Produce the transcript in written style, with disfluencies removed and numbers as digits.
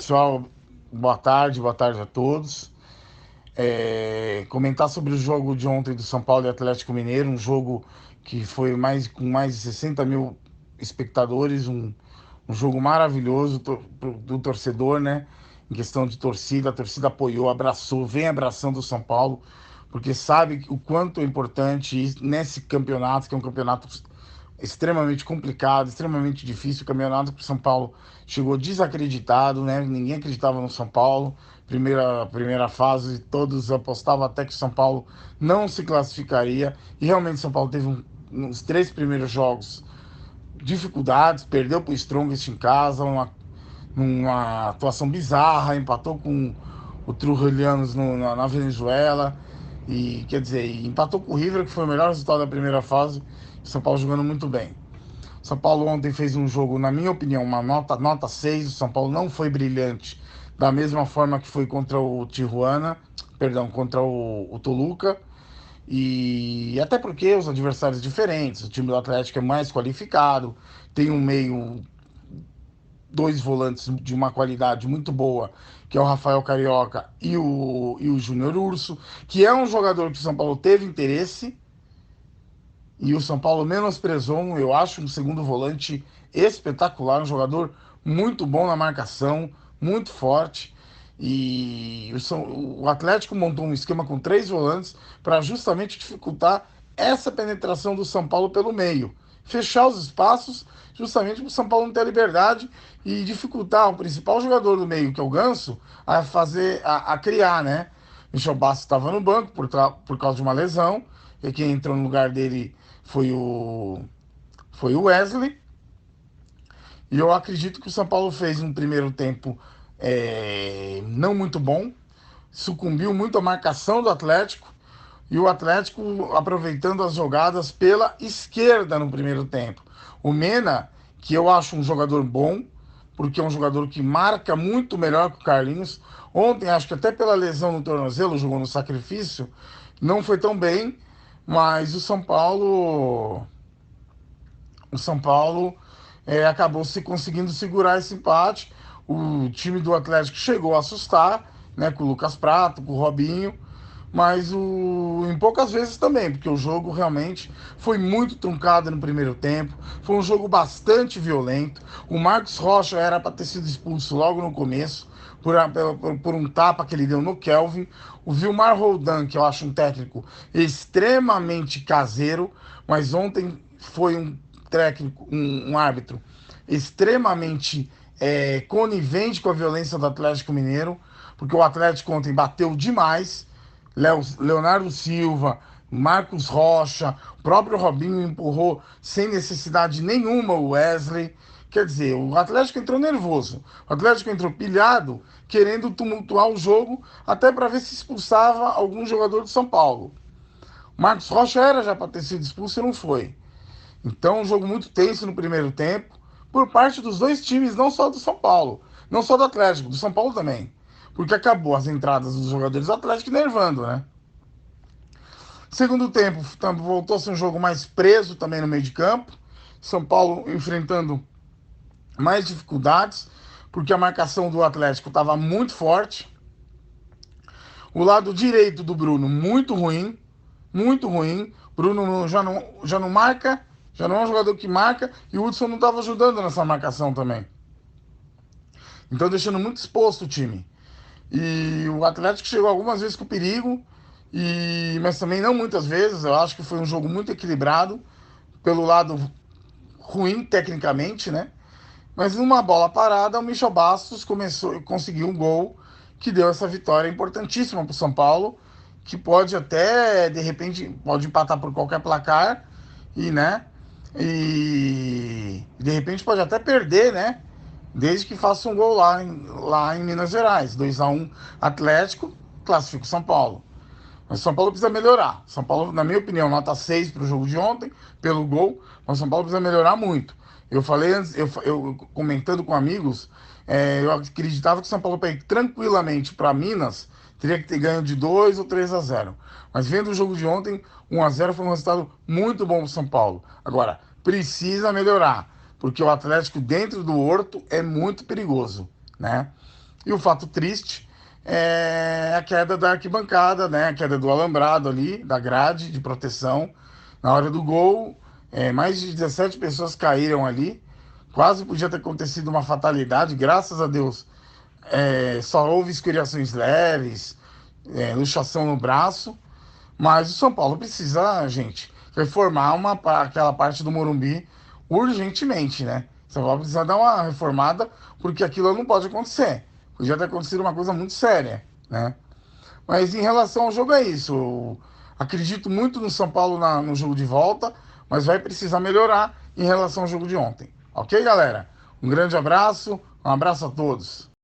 pessoal, boa tarde a todos. Comentar sobre o jogo de ontem do São Paulo e Atlético Mineiro, um jogo que foi com mais de 60 mil espectadores, um jogo maravilhoso do torcedor, né? Em questão de torcida, a torcida apoiou, abraçou, vem abraçando o São Paulo, porque sabe o quanto é importante nesse campeonato, que é um campeonato extremamente complicado, extremamente difícil. O campeonato para o São Paulo chegou desacreditado, né? Ninguém acreditava no São Paulo. Primeira fase, todos apostavam até que o São Paulo não se classificaria. E realmente o São Paulo teve nos 3 primeiros jogos dificuldades, perdeu para o Strongest em casa, uma atuação bizarra, empatou com o Trujillianos na Venezuela. E quer dizer, empatou com o River, que foi o melhor resultado da primeira fase. O São Paulo jogando muito bem. O São Paulo ontem fez um jogo, na minha opinião, uma nota 6. O São Paulo não foi brilhante da mesma forma que foi contra o Tijuana, perdão, contra o Toluca. E até porque os adversários diferentes, o time do Atlético é mais qualificado, tem um meio, dois volantes de uma qualidade muito boa, que é o Rafael Carioca e o Júnior Urso, que é um jogador que o São Paulo teve interesse, e o São Paulo menosprezou, eu acho, um segundo volante espetacular, um jogador muito bom na marcação, muito forte. E o Atlético montou um esquema com 3 volantes para justamente dificultar essa penetração do São Paulo pelo meio. Fechar os espaços, justamente para o São Paulo não ter a liberdade e dificultar o principal jogador do meio, que é o Ganso, a criar, né? Michel Bastos estava no banco por causa de uma lesão, e quem entrou no lugar dele foi o Wesley. E eu acredito que o São Paulo fez um primeiro tempo não muito bom, sucumbiu muito à marcação do Atlético, e o Atlético aproveitando as jogadas pela esquerda no primeiro tempo. O Mena, que eu acho um jogador bom, porque é um jogador que marca muito melhor que o Carlinhos. Ontem, acho que até pela lesão no tornozelo, jogou no sacrifício, não foi tão bem, mas o São Paulo acabou se conseguindo segurar esse empate. O time do Atlético chegou a assustar, né, com o Lucas Prato, com o Robinho, mas em poucas vezes também, porque o jogo realmente foi muito truncado no primeiro tempo, foi um jogo bastante violento. O Marcos Rocha era para ter sido expulso logo no começo, por um tapa que ele deu no Kelvin. O Vilmar Roldan, que eu acho um técnico extremamente caseiro, mas ontem foi um técnico, um árbitro extremamente conivente com a violência do Atlético Mineiro, porque o Atlético ontem bateu demais. Leonardo Silva, Marcos Rocha, o próprio Robinho empurrou sem necessidade nenhuma o Wesley. Quer dizer, o Atlético entrou nervoso, o Atlético entrou pilhado, querendo tumultuar o jogo, até para ver se expulsava algum jogador do São Paulo. O Marcos Rocha era já para ter sido expulso e não foi. Então, um jogo muito tenso no primeiro tempo, por parte dos dois times, não só do São Paulo, não só do Atlético, do São Paulo também. Porque acabou as entradas dos jogadores do Atlético nervando, né? Segundo tempo, voltou a ser um jogo mais preso também no meio de campo. São Paulo enfrentando mais dificuldades, porque a marcação do Atlético estava muito forte. O lado direito do Bruno, muito ruim. Muito ruim. Bruno já não marca, já não é um jogador que marca, e o Hudson não estava ajudando nessa marcação também. Então, deixando muito exposto o time. E o Atlético chegou algumas vezes com perigo, mas também não muitas vezes. Eu acho que foi um jogo muito equilibrado, pelo lado ruim tecnicamente, né? Mas numa bola parada, o Michel Bastos conseguiu um gol que deu essa vitória importantíssima para o São Paulo, que pode até, de repente, pode empatar por qualquer placar, né? E de repente pode até perder, né? Desde que faça um gol lá em Minas Gerais. 2-1 Atlético, classifica o São Paulo. Mas o São Paulo precisa melhorar. São Paulo, na minha opinião, nota 6 para o jogo de ontem, pelo gol, mas o São Paulo precisa melhorar muito. Eu falei antes, eu comentando com amigos, eu acreditava que o São Paulo para ir tranquilamente para Minas teria que ter ganho de 2 ou 3-0. Mas vendo o jogo de ontem, 1-0 foi um resultado muito bom para o São Paulo. Agora, precisa melhorar, porque o Atlético dentro do Horto é muito perigoso, né? E o fato triste é a queda da arquibancada, né? A queda do alambrado ali, da grade de proteção. Na hora do gol, mais de 17 pessoas caíram ali. Quase podia ter acontecido uma fatalidade, graças a Deus. Só houve escoriações leves, luxação no braço. Mas o São Paulo precisa, gente, reformar aquela parte do Morumbi urgentemente, né? O São Paulo precisa dar uma reformada, porque aquilo não pode acontecer. Podia ter acontecido uma coisa muito séria, né? Mas em relação ao jogo é isso. Eu acredito muito no São Paulo no jogo de volta, mas vai precisar melhorar em relação ao jogo de ontem. Ok, galera? Um grande abraço, um abraço a todos.